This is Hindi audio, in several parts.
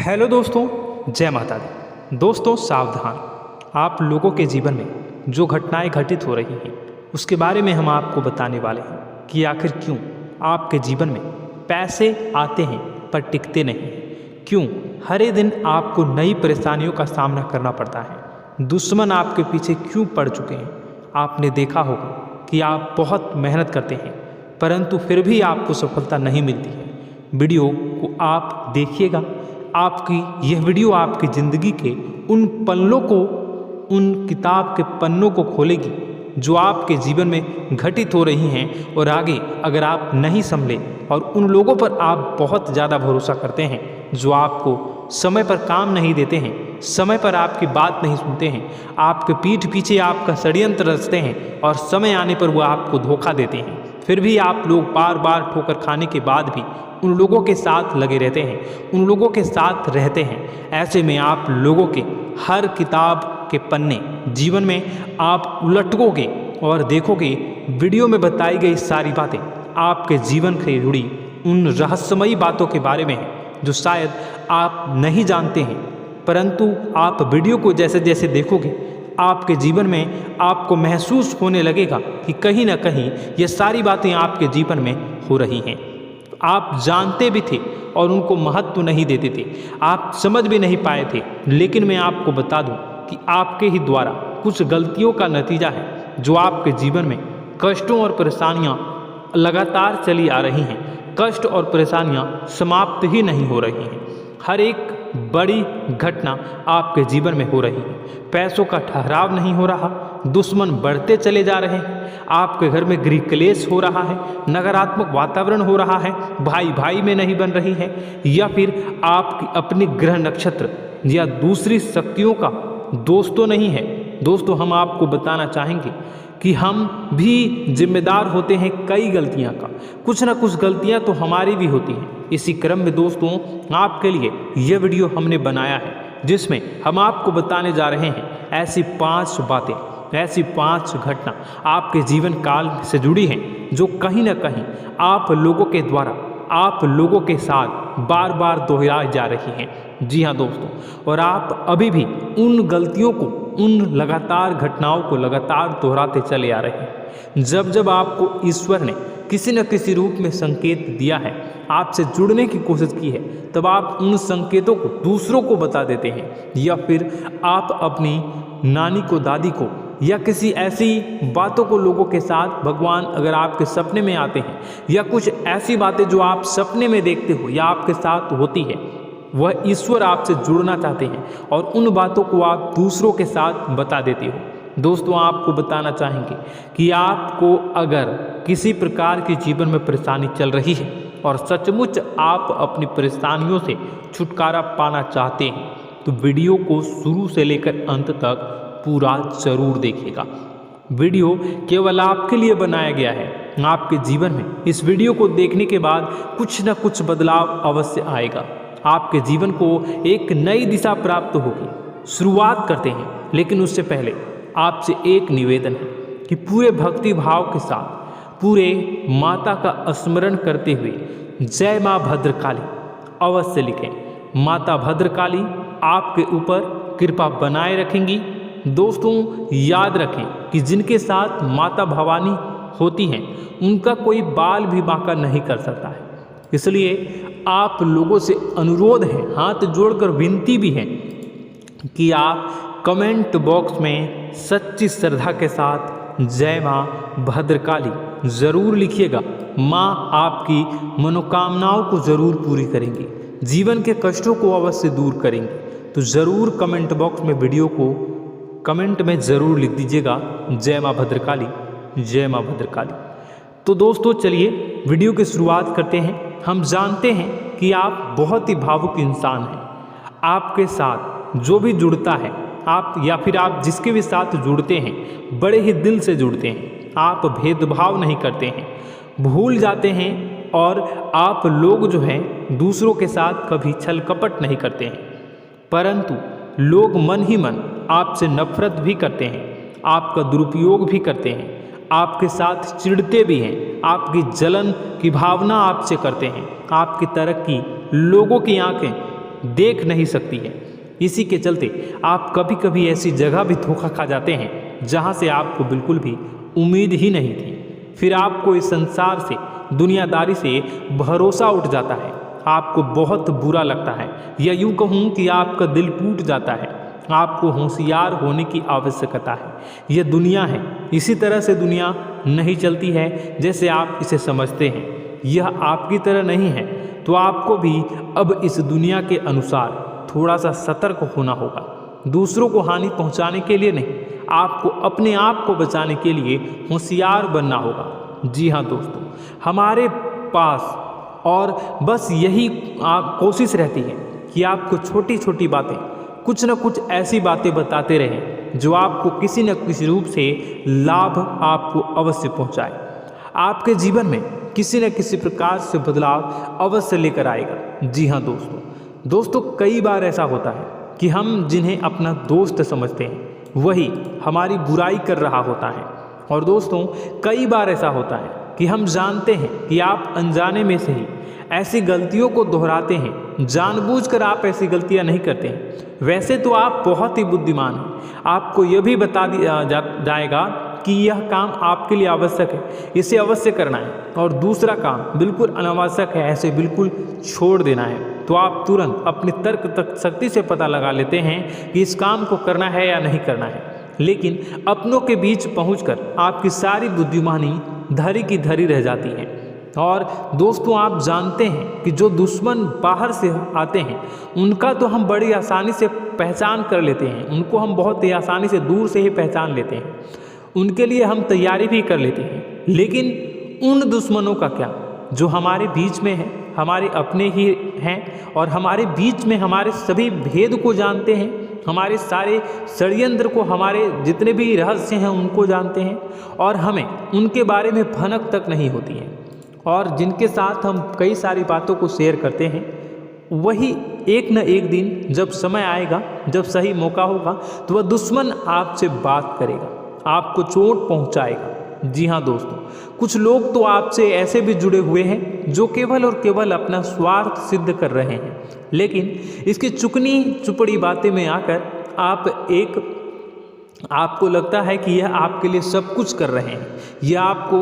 हेलो दोस्तों, जय माता दी। दोस्तों सावधान, आप लोगों के जीवन में जो घटनाएं घटित हो रही हैं उसके बारे में हम आपको बताने वाले हैं कि आखिर क्यों आपके जीवन में पैसे आते हैं पर टिकते नहीं। क्यों हर एक दिन आपको नई परेशानियों का सामना करना पड़ता है। दुश्मन आपके पीछे क्यों पड़ चुके हैं। आपने देखा होगा कि आप बहुत मेहनत करते हैं परंतु फिर भी आपको सफलता नहीं मिलती है। वीडियो को आप देखिएगा। आपकी यह वीडियो आपकी ज़िंदगी के उन पन्नों को, उन किताब के पन्नों को खोलेगी जो आपके जीवन में घटित हो रही हैं। और आगे अगर आप नहीं संभले और उन लोगों पर आप बहुत ज़्यादा भरोसा करते हैं जो आपको समय पर काम नहीं देते हैं, समय पर आपकी बात नहीं सुनते हैं, आपके पीठ पीछे आपका षड्यंत्र रचते हैं और समय आने पर वो आपको धोखा देते हैं, फिर भी आप लोग बार बार ठोकर खाने के बाद भी उन लोगों के साथ लगे रहते हैं, उन लोगों के साथ रहते हैं। ऐसे में आप लोगों के हर किताब के पन्ने जीवन में आप उलटोगे और देखोगे वीडियो में बताई गई सारी बातें आपके जीवन से जुड़ी उन रहस्यमयी बातों के बारे में हैं जो शायद आप नहीं जानते हैं। परंतु आप वीडियो को जैसे जैसे देखोगे आपके जीवन में आपको महसूस होने लगेगा कि कहीं ना कहीं ये सारी बातें आपके जीवन में हो रही हैं। आप जानते भी थे और उनको महत्व नहीं देते थे, आप समझ भी नहीं पाए थे। लेकिन मैं आपको बता दूं कि आपके ही द्वारा कुछ गलतियों का नतीजा है जो आपके जीवन में कष्टों और परेशानियां लगातार चली आ रही हैं। कष्ट और परेशानियां समाप्त ही नहीं हो रही हैं। हर एक बड़ी घटना आपके जीवन में हो रही है। पैसों का ठहराव नहीं हो रहा, दुश्मन बढ़ते चले जा रहे हैं, आपके घर में गृह क्लेश हो रहा है, नकारात्मक वातावरण हो रहा है, भाई भाई में नहीं बन रही है, या फिर आपकी अपनी ग्रह नक्षत्र या दूसरी शक्तियों का दोष तो नहीं है। दोस्तों हम आपको बताना चाहेंगे कि हम भी जिम्मेदार होते हैं कई गलतियां का, कुछ ना कुछ गलतियां तो हमारी भी होती हैं। इसी क्रम में दोस्तों आपके लिए यह वीडियो हमने बनाया है जिसमें हम आपको बताने जा रहे हैं ऐसी 5 बातें, ऐसी 5 घटना आपके जीवन काल से जुड़ी हैं जो कहीं ना कहीं आप लोगों के द्वारा आप लोगों के साथ बार बार दोहराई जा रही हैं। जी हाँ दोस्तों, और आप अभी भी उन गलतियों को, उन लगातार घटनाओं को लगातार दोहराते चले आ रहे हैं। जब जब आपको ईश्वर ने किसी न किसी रूप में संकेत दिया है, आपसे जुड़ने की कोशिश की है, तब आप उन संकेतों को दूसरों को बता देते हैं, या फिर आप अपनी नानी को, दादी को, या किसी ऐसी बातों को लोगों के साथ, भगवान अगर आपके सपने में आते हैं या कुछ ऐसी बातें जो आप सपने में देखते हो या आपके साथ होती है, वह ईश्वर आपसे जुड़ना चाहते हैं और उन बातों को आप दूसरों के साथ बता देते हो। दोस्तों आपको बताना चाहेंगे कि आपको अगर किसी प्रकार की जीवन में परेशानी चल रही है और सचमुच आप अपनी परेशानियों से छुटकारा पाना चाहते हैं तो वीडियो को शुरू से लेकर अंत तक पूरा जरूर देखिएगा। वीडियो केवल आपके लिए बनाया गया है। आपके जीवन में इस वीडियो को देखने के बाद कुछ न कुछ बदलाव अवश्य आएगा। आपके जीवन को एक नई दिशा प्राप्त होगी। शुरुआत करते हैं, लेकिन उससे पहले आपसे एक निवेदन है कि पूरे भक्ति भाव के साथ, पूरे माता का स्मरण करते हुए जय माँ भद्रकाली अवश्य लिखें। माता भद्रकाली आपके ऊपर कृपा बनाए रखेंगी। दोस्तों याद रखें कि जिनके साथ माता भवानी होती हैं उनका कोई बाल भी बांका नहीं कर सकता है। इसलिए आप लोगों से अनुरोध है, हाथ जोड़कर विनती भी है कि आप कमेंट बॉक्स में सच्ची श्रद्धा के साथ जय माँ भद्रकाली ज़रूर लिखिएगा। माँ आपकी मनोकामनाओं को ज़रूर पूरी करेंगी, जीवन के कष्टों को अवश्य दूर करेंगी। तो ज़रूर कमेंट बॉक्स में वीडियो को कमेंट में ज़रूर लिख दीजिएगा जय माँ भद्रकाली, जय माँ भद्रकाली। तो दोस्तों चलिए वीडियो की शुरुआत करते हैं। हम जानते हैं कि आप बहुत ही भावुक इंसान हैं। आपके साथ जो भी जुड़ता है, आप या फिर आप जिसके भी साथ जुड़ते हैं बड़े ही दिल से जुड़ते हैं। आप भेदभाव नहीं करते हैं, भूल जाते हैं, और आप लोग जो हैं दूसरों के साथ कभी छल कपट नहीं करते हैं। परंतु लोग मन ही मन आपसे नफरत भी करते हैं, आपका दुरुपयोग भी करते हैं, आपके साथ चिढ़ते भी हैं, आपकी जलन की भावना आपसे करते हैं, आपकी तरक्की लोगों की आंखें देख नहीं सकती है। इसी के चलते आप कभी कभी ऐसी जगह भी धोखा खा जाते हैं जहाँ से आपको बिल्कुल भी उम्मीद ही नहीं थी। फिर आपको इस संसार से, दुनियादारी से भरोसा उठ जाता है, आपको बहुत बुरा लगता है, या यूँ कहूँ कि आपका दिल टूट जाता है। आपको होशियार होने की आवश्यकता है। यह दुनिया है, इसी तरह से दुनिया नहीं चलती है जैसे आप इसे समझते हैं। यह आपकी तरह नहीं है, तो आपको भी अब इस दुनिया के अनुसार थोड़ा सा सतर्क होना होगा। दूसरों को हानि पहुंचाने के लिए नहीं, आपको अपने आप को बचाने के लिए होशियार बनना होगा। जी हाँ दोस्तों, हमारे पास और बस यही कोशिश रहती है कि आपको छोटी छोटी बातें, कुछ न कुछ ऐसी बातें बताते रहें जो आपको किसी न किसी रूप से लाभ आपको अवश्य पहुंचाए, आपके जीवन में किसी न किसी प्रकार से बदलाव अवश्य लेकर आएगा। जी हाँ दोस्तों, कई बार ऐसा होता है कि हम जिन्हें अपना दोस्त समझते हैं वही हमारी बुराई कर रहा होता है। और दोस्तों, कई बार ऐसा होता है कि हम जानते हैं कि आप अनजाने में से ही ऐसी गलतियों को दोहराते हैं, जानबूझकर आप ऐसी गलतियां नहीं करते हैं। वैसे तो आप बहुत ही बुद्धिमान हैं, आपको यह भी बता दिया जाएगा कि यह काम आपके लिए आवश्यक है, इसे अवश्य करना है, और दूसरा काम बिल्कुल अनावश्यक है, ऐसे बिल्कुल छोड़ देना है। तो आप तुरंत अपनी तर्क शक्ति से पता लगा लेते हैं कि इस काम को करना है या नहीं करना है। लेकिन अपनों के बीच पहुंचकर आपकी सारी बुद्धिमानी धरी की धरी रह जाती है। और दोस्तों, आप जानते हैं कि जो दुश्मन बाहर से आते हैं उनका तो हम बड़ी आसानी से पहचान कर लेते हैं, उनको हम बहुत ही आसानी से दूर से ही पहचान लेते हैं, उनके लिए हम तैयारी भी कर लेते हैं। लेकिन उन दुश्मनों का क्या जो हमारे बीच में है, हमारे अपने ही हैं और हमारे बीच में हमारे सभी भेद को जानते हैं, हमारे सारे षड्यंत्र को, हमारे जितने भी रहस्य हैं उनको जानते हैं, और हमें उनके बारे में भनक तक नहीं होती है, और जिनके साथ हम कई सारी बातों को शेयर करते हैं, वही एक न एक दिन जब समय आएगा, जब सही मौका होगा, तो वह दुश्मन आपसे बात करेगा, आपको चोट पहुंचाएगा। जी हाँ दोस्तों, कुछ लोग तो आपसे ऐसे भी जुड़े हुए हैं जो केवल और केवल अपना स्वार्थ सिद्ध कर रहे हैं, लेकिन इसकी चुकनी चुपड़ी बातें में आकर आपको लगता है कि यह आपके लिए सब कुछ कर रहे हैं, यह आपको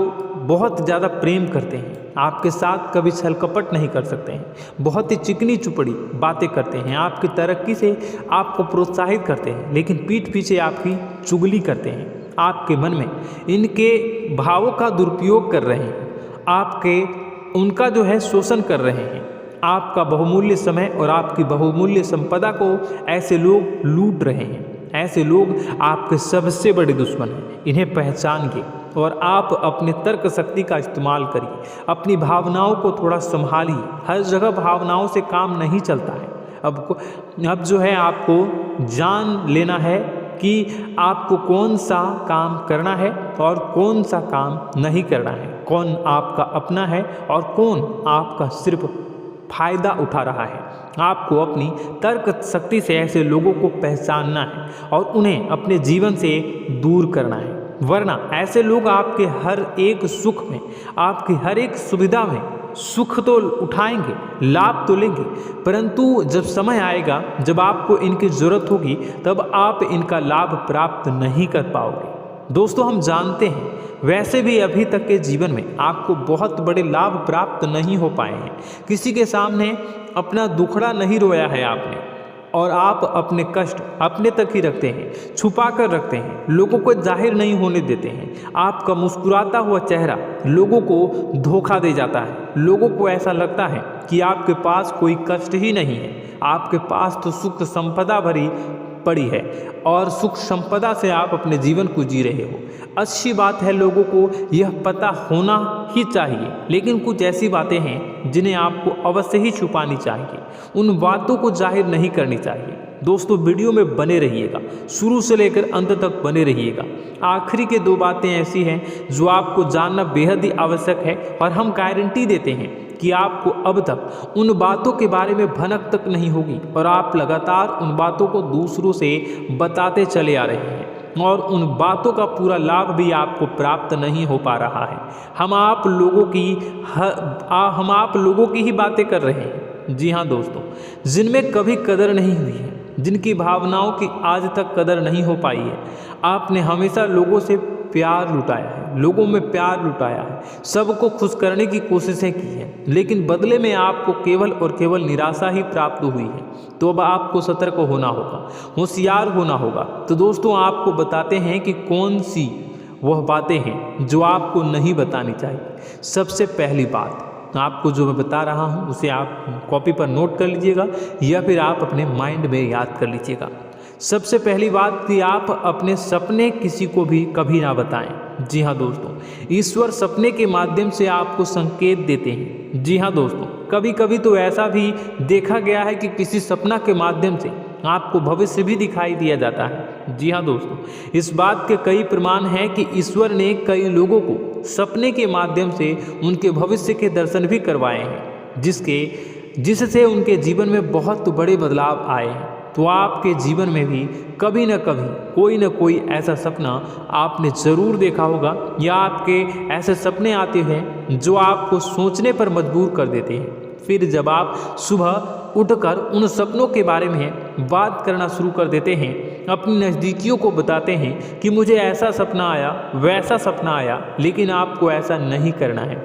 बहुत ज़्यादा प्रेम करते हैं, आपके साथ कभी छल कपट नहीं कर सकते हैं, बहुत ही चिकनी चुपड़ी बातें करते हैं, आपकी तरक्की से आपको प्रोत्साहित करते हैं, लेकिन पीठ पीछे आपकी चुगली करते हैं, आपके मन में इनके भावों का दुरुपयोग कर रहे हैं, उनका जो है शोषण कर रहे हैं। आपका बहुमूल्य समय और आपकी बहुमूल्य संपदा को ऐसे लोग लूट रहे हैं। ऐसे लोग आपके सबसे बड़े दुश्मन हैं, इन्हें पहचानिए और आप अपने तर्क शक्ति का इस्तेमाल करिए, अपनी भावनाओं को थोड़ा संभालिए। हर जगह भावनाओं से काम नहीं चलता है। अब जो है आपको जान लेना है कि आपको कौन सा काम करना है और कौन सा काम नहीं करना है, कौन आपका अपना है और कौन आपका सिर्फ फायदा उठा रहा है। आपको अपनी तर्क शक्ति से ऐसे लोगों को पहचानना है और उन्हें अपने जीवन से दूर करना है, वरना ऐसे लोग आपके हर एक सुख में, आपकी हर एक सुविधा में सुख तो उठाएंगे, लाभ तो लेंगे, परंतु जब समय आएगा, जब आपको इनकी ज़रूरत होगी, तब आप इनका लाभ प्राप्त नहीं कर पाओगे। दोस्तों, हम जानते हैं वैसे भी अभी तक के जीवन में आपको बहुत बड़े लाभ प्राप्त नहीं हो पाए हैं। किसी के सामने अपना दुखड़ा नहीं रोया है आपने, और आप अपने कष्ट अपने तक ही रखते हैं, छुपा कर रखते हैं, लोगों को जाहिर नहीं होने देते हैं। आपका मुस्कुराता हुआ चेहरा लोगों को धोखा दे जाता है। लोगों को ऐसा लगता है कि आपके पास कोई कष्ट ही नहीं है, आपके पास तो सुख संपदा भरी पड़ी है और सुख संपदा से आप अपने जीवन को जी रहे हो। अच्छी बात है, लोगों को यह पता होना ही चाहिए, लेकिन कुछ ऐसी बातें हैं जिन्हें आपको अवश्य ही छुपानी चाहिए, उन बातों को जाहिर नहीं करनी चाहिए। दोस्तों, वीडियो में बने रहिएगा, शुरू से लेकर अंत तक बने रहिएगा। आखिरी के 2 बातें ऐसी हैं जो आपको जानना बेहद ही आवश्यक है, और हम गारंटी देते हैं कि आपको अब तक उन बातों के बारे में भनक तक नहीं होगी, और आप लगातार उन बातों को दूसरों से बताते चले आ रहे हैं, और उन बातों का पूरा लाभ भी आपको प्राप्त नहीं हो पा रहा है। हम आप लोगों की ही बातें कर रहे हैं, जी हाँ दोस्तों, जिनमें कभी कदर नहीं हुई है, जिनकी भावनाओं की आज तक कदर नहीं हो पाई है। आपने हमेशा लोगों से प्यार लुटाया है, लोगों में प्यार लुटाया है, सबको खुश करने की कोशिशें की हैं, लेकिन बदले में आपको केवल और केवल निराशा ही प्राप्त हुई है। तो अब आपको सतर्क होना होगा, होशियार होना होगा। तो दोस्तों आपको बताते हैं कि कौन सी वह बातें हैं जो आपको नहीं बतानी चाहिए। सबसे पहली बात आपको जो मैं बता रहा हूँ उसे आप कॉपी पर नोट कर लीजिएगा या फिर आप अपने माइंड में याद कर लीजिएगा। सबसे पहली बात कि आप अपने सपने किसी को भी कभी ना बताएं। जी हाँ दोस्तों, ईश्वर सपने के माध्यम से आपको संकेत देते हैं। जी हाँ दोस्तों, कभी कभी तो ऐसा भी देखा गया है कि किसी सपना के माध्यम से आपको भविष्य भी दिखाई दिया जाता है। जी हाँ दोस्तों, इस बात के कई प्रमाण हैं कि ईश्वर ने कई लोगों को सपने के माध्यम से उनके भविष्य के दर्शन भी करवाए हैं, जिससे उनके जीवन में बहुत बड़े बदलाव आए हैं। तो आपके जीवन में भी कभी न कभी कोई न कोई ऐसा सपना आपने ज़रूर देखा होगा या आपके ऐसे सपने आते हैं जो आपको सोचने पर मजबूर कर देते हैं। फिर जब आप सुबह उठकर उन सपनों के बारे में बात करना शुरू कर देते हैं, अपनी नज़दीकियों को बताते हैं कि मुझे ऐसा सपना आया, वैसा सपना आया, लेकिन आपको ऐसा नहीं करना है।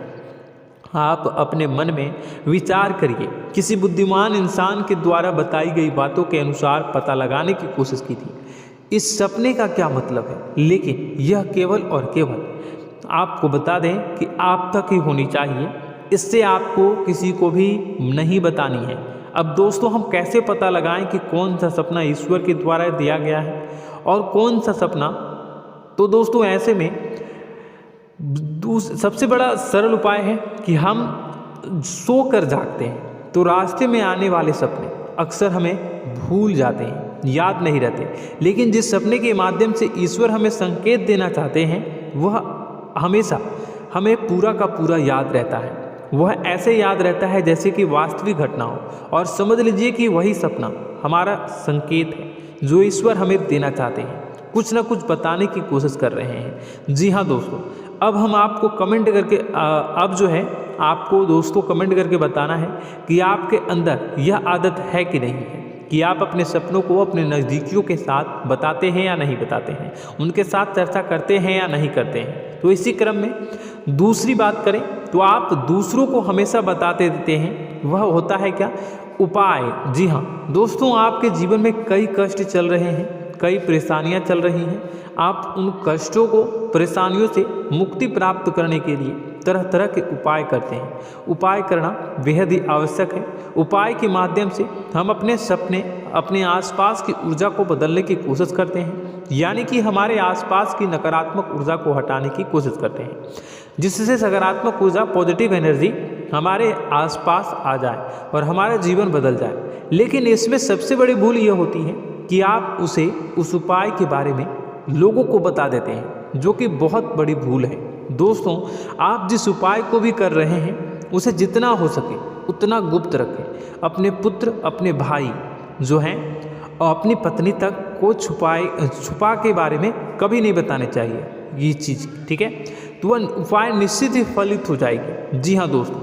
आप अपने मन में विचार करिए। किसी बुद्धिमान इंसान के द्वारा बताई गई बातों के अनुसार पता लगाने की कोशिश की थी इस सपने का क्या मतलब है, लेकिन यह केवल और केवल आपको बता दें कि आप तक ही होनी चाहिए। इससे आपको किसी को भी नहीं बतानी है। अब दोस्तों हम कैसे पता लगाएं कि कौन सा सपना ईश्वर के द्वारा दिया गया है और कौन सा सपना? तो दोस्तों ऐसे में सबसे बड़ा सरल उपाय है कि हम सोकर जागते हैं तो रास्ते में आने वाले सपने अक्सर हमें भूल जाते हैं, याद नहीं रहते। लेकिन जिस सपने के माध्यम से ईश्वर हमें संकेत देना चाहते हैं वह हमेशा हमें पूरा का पूरा याद रहता है। वह ऐसे याद रहता है जैसे कि वास्तविक घटना हो, और समझ लीजिए कि वही सपना हमारा संकेत है जो ईश्वर हमें देना चाहते हैं, कुछ ना कुछ बताने की कोशिश कर रहे हैं। जी हाँ दोस्तों, अब हम आपको कमेंट करके अब जो है आपको दोस्तों कमेंट करके बताना है कि आपके अंदर यह आदत है कि नहीं है कि आप अपने सपनों को अपने नज़दीकियों के साथ बताते हैं या नहीं बताते हैं, उनके साथ चर्चा करते हैं या नहीं करते हैं। तो इसी क्रम में दूसरी बात करें तो आप दूसरों को हमेशा बताते देते हैं, वह होता है क्या? उपाय। जी हाँ दोस्तों, आपके जीवन में कई कष्ट चल रहे हैं, कई परेशानियां चल रही हैं। आप उन कष्टों को, परेशानियों से मुक्ति प्राप्त करने के लिए तरह तरह के उपाय करते हैं। उपाय करना बेहद ही आवश्यक है। उपाय के माध्यम से हम अपने सपने, अपने आसपास की ऊर्जा को बदलने की कोशिश करते हैं, यानी कि हमारे आसपास की नकारात्मक ऊर्जा को हटाने की कोशिश करते हैं, जिससे सकारात्मक ऊर्जा, पॉजिटिव एनर्जी हमारे आसपास आ जाए और हमारा जीवन बदल जाए। लेकिन इसमें सबसे बड़ी भूल यह होती है कि आप उस उपाय के बारे में लोगों को बता देते हैं, जो कि बहुत बड़ी भूल है। दोस्तों आप जिस उपाय को भी कर रहे हैं उसे जितना हो सके उतना गुप्त रखें। अपने पुत्र, अपने भाई जो हैं और अपनी पत्नी तक को छुपा के बारे में कभी नहीं बताने चाहिए ये चीज़, ठीक है? तो वह उपाय निश्चित ही फलित हो जाएगी। जी हाँ दोस्तों,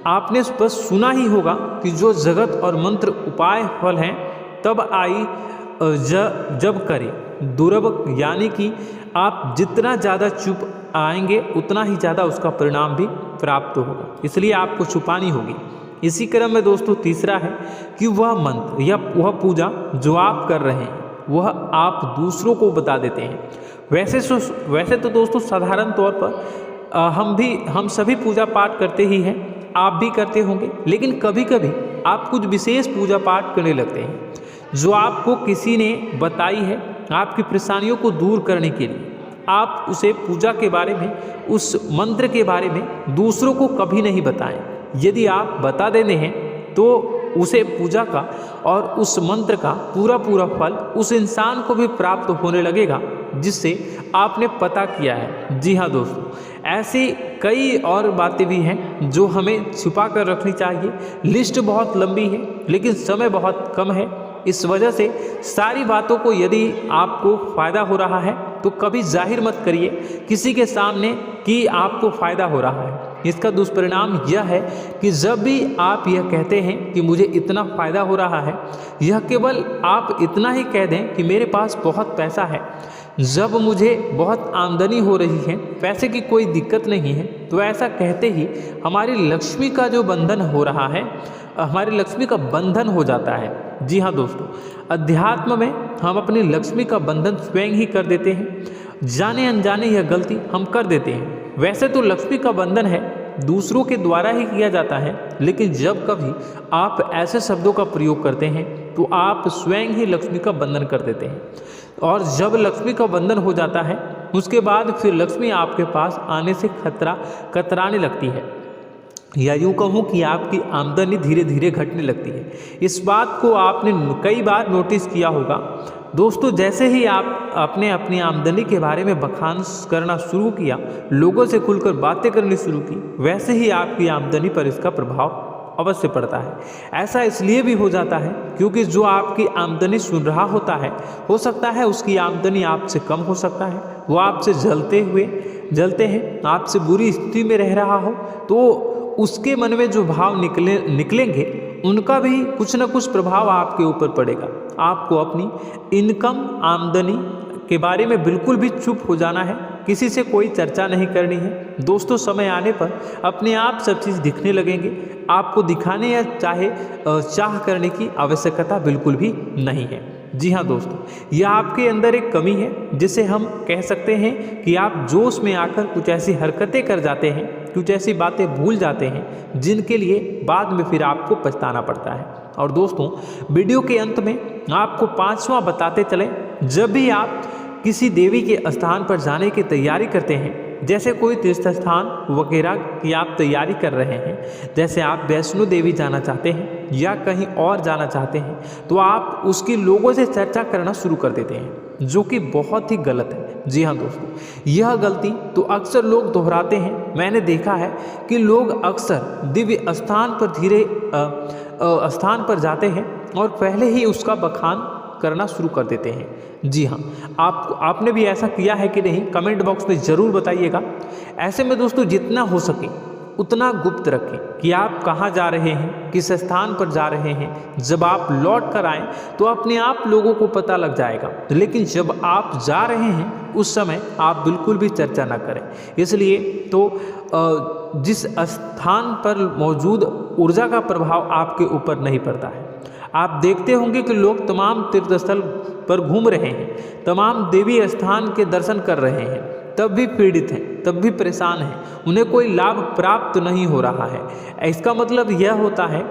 आपने बस सुना ही होगा कि जो जगत और मंत्र उपाय फल हैं तब आई जब करें दुर्लभ, यानी कि आप जितना ज़्यादा चुप आएंगे उतना ही ज़्यादा उसका परिणाम भी प्राप्त होगा, इसलिए आपको छुपानी होगी। इसी क्रम में दोस्तों तीसरा है कि वह मंत्र या वह पूजा जो आप कर रहे हैं वह आप दूसरों को बता देते हैं। वैसे तो दोस्तों साधारण तौर पर हम सभी पूजा पाठ करते ही हैं, आप भी करते होंगे, लेकिन कभी कभी आप कुछ विशेष पूजा पाठ करने लगते हैं जो आपको किसी ने बताई है आपकी परेशानियों को दूर करने के लिए। आप उसे पूजा के बारे में, उस मंत्र के बारे में दूसरों को कभी नहीं बताएं। यदि आप बता देते हैं तो उसे पूजा का और उस मंत्र का पूरा फल उस इंसान को भी प्राप्त होने लगेगा जिससे आपने पता किया है। जी हाँ दोस्तों, ऐसी कई और बातें भी हैं जो हमें छुपा कर रखनी चाहिए। लिस्ट बहुत लंबी है लेकिन समय बहुत कम है, इस वजह से सारी बातों को यदि आपको फ़ायदा हो रहा है तो कभी जाहिर मत करिए किसी के सामने कि आपको फ़ायदा हो रहा है। इसका दुष्परिणाम यह है कि जब भी आप यह कहते हैं कि मुझे इतना फ़ायदा हो रहा है, यह केवल आप इतना ही कह दें कि मेरे पास बहुत पैसा है, जब मुझे बहुत आमदनी हो रही है, पैसे की कोई दिक्कत नहीं है, तो ऐसा कहते ही हमारी लक्ष्मी का जो बंधन हो रहा है, हमारी लक्ष्मी का बंधन हो जाता है। जी हाँ दोस्तों, अध्यात्म में हम अपनी लक्ष्मी का बंधन स्वयं ही कर देते हैं। जाने अनजाने यह गलती हम कर देते हैं। वैसे तो लक्ष्मी का बंधन है दूसरों के द्वारा ही किया जाता है, लेकिन जब कभी आप ऐसे शब्दों का प्रयोग करते हैं तो आप स्वयं ही लक्ष्मी का बंधन कर देते हैं। और जब लक्ष्मी का बंधन हो जाता है उसके बाद फिर लक्ष्मी आपके पास आने से कतराने लगती है, या यूँ कहूँ कि आपकी आमदनी धीरे धीरे घटने लगती है। इस बात को आपने कई बार नोटिस किया होगा दोस्तों। जैसे ही आप अपनी आमदनी के बारे में बखान करना शुरू किया, लोगों से खुलकर बातें करनी शुरू की, वैसे ही आपकी आमदनी पर इसका प्रभाव अवश्य पड़ता है। ऐसा इसलिए भी हो जाता है क्योंकि जो आपकी आमदनी सुन रहा होता है, हो सकता है उसकी आमदनी आपसे कम हो सकता है, वो आपसे जलते हैं, आपसे बुरी स्थिति में रह रहा हो, तो उसके मन में जो भाव निकलेंगे उनका भी कुछ न कुछ प्रभाव आपके ऊपर पड़ेगा। आपको अपनी इनकम आमदनी के बारे में बिल्कुल भी चुप हो जाना है, किसी से कोई चर्चा नहीं करनी है। दोस्तों, समय आने पर अपने आप सब चीज़ दिखने लगेंगे। आपको दिखाने या चाह करने की आवश्यकता बिल्कुल भी नहीं है। जी हाँ दोस्तों, यह आपके अंदर एक कमी है जिसे हम कह सकते हैं कि आप जोश में आकर कुछ ऐसी हरकतें कर जाते हैं, कुछ ऐसी बातें भूल जाते हैं जिनके लिए बाद में फिर आपको पछताना पड़ता है। और दोस्तों, वीडियो के अंत में आपको 5वां बताते चलें, जब भी आप किसी देवी के स्थान पर जाने की तैयारी करते हैं, जैसे कोई तीर्थ स्थान वगैरह की आप तैयारी कर रहे हैं, जैसे आप वैष्णो देवी जाना चाहते हैं या कहीं और जाना चाहते हैं, तो आप उसकी लोगों से चर्चा करना शुरू कर देते हैं, जो कि बहुत ही गलत है। जी हाँ दोस्तों, यह गलती तो अक्सर लोग दोहराते हैं। मैंने देखा है कि लोग अक्सर दिव्य स्थान पर जाते हैं और पहले ही उसका बखान करना शुरू कर देते हैं। जी हाँ, आपने भी ऐसा किया है कि नहीं, कमेंट बॉक्स में ज़रूर बताइएगा। ऐसे में दोस्तों, जितना हो सके उतना गुप्त रखें कि आप कहाँ जा रहे हैं, किस स्थान पर जा रहे हैं। जब आप लौट कर आएँ तो अपने आप लोगों को पता लग जाएगा, लेकिन जब आप जा रहे हैं उस समय आप बिल्कुल भी चर्चा ना करें। इसलिए तो जिस स्थान पर मौजूद ऊर्जा का प्रभाव आपके ऊपर नहीं पड़ता है। आप देखते होंगे कि लोग तमाम तीर्थ स्थल पर घूम रहे हैं, तमाम देवी स्थान के दर्शन कर रहे हैं, तब भी पीड़ित हैं, तब भी परेशान हैं, उन्हें कोई लाभ प्राप्त नहीं हो रहा है। इसका मतलब यह होता है,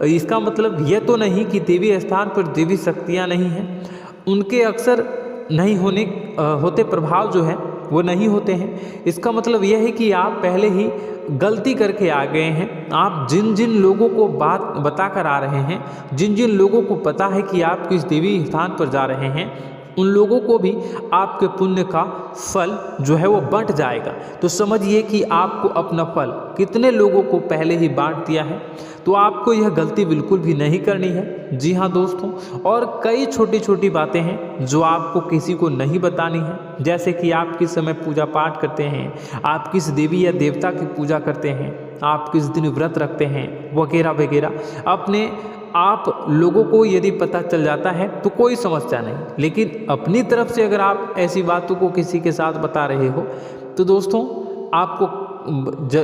इसका मतलब यह तो नहीं कि देवी स्थान पर देवी शक्तियाँ नहीं हैं, उनके अक्सर नहीं होते प्रभाव जो है वो नहीं होते हैं। इसका मतलब यह है कि आप पहले ही गलती करके आ गए हैं। आप जिन जिन लोगों को बात बता कर आ रहे हैं, जिन जिन लोगों को पता है कि आप किस देवी स्थान पर जा रहे हैं, उन लोगों को भी आपके पुण्य का फल जो है वो बंट जाएगा। तो समझिए कि आपको अपना फल कितने लोगों को पहले ही बांट दिया है। तो आपको यह गलती बिल्कुल भी नहीं करनी है। जी हाँ दोस्तों, और कई छोटी छोटी बातें हैं जो आपको किसी को नहीं बतानी है, जैसे कि आप किस समय पूजा पाठ करते हैं, आप किस देवी या देवता की पूजा करते हैं, आप किस दिन व्रत रखते हैं, वगैरह वगैरह। अपने आप लोगों को यदि पता चल जाता है तो कोई समस्या नहीं, लेकिन अपनी तरफ से अगर आप ऐसी बातों को किसी के साथ बता रहे हो तो दोस्तों आपको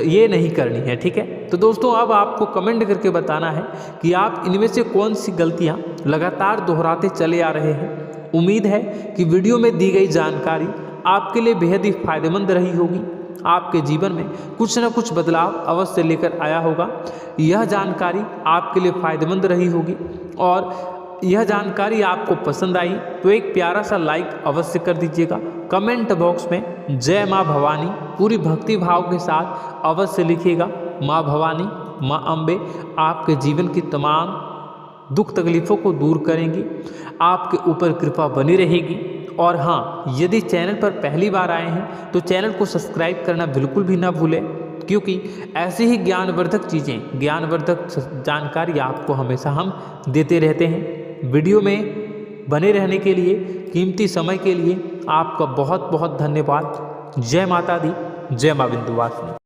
ये नहीं करनी है, ठीक है। तो दोस्तों, अब आपको कमेंट करके बताना है कि आप इनमें से कौन सी गलतियां लगातार दोहराते चले आ रहे हैं। उम्मीद है कि वीडियो में दी गई जानकारी आपके लिए बेहद ही फायदेमंद रही होगी, आपके जीवन में कुछ न कुछ बदलाव अवश्य लेकर आया होगा। यह जानकारी आपके लिए फायदेमंद रही होगी और यह जानकारी आपको पसंद आई तो एक प्यारा सा लाइक अवश्य कर दीजिएगा। कमेंट बॉक्स में जय माँ भवानी पूरी भक्ति भाव के साथ अवश्य लिखिएगा। माँ भवानी, माँ अम्बे आपके जीवन की तमाम दुख तकलीफ़ों को दूर करेंगी, आपके ऊपर कृपा बनी रहेगी। और हाँ, यदि चैनल पर पहली बार आए हैं तो चैनल को सब्सक्राइब करना बिल्कुल भी ना भूलें, क्योंकि ऐसी ही ज्ञानवर्धक चीज़ें, ज्ञानवर्धक जानकारी आपको हमेशा हम देते रहते हैं। वीडियो में बने रहने के लिए, कीमती समय के लिए आपका बहुत बहुत धन्यवाद। जय माता दी, जय माँ विंध्यवासिनी।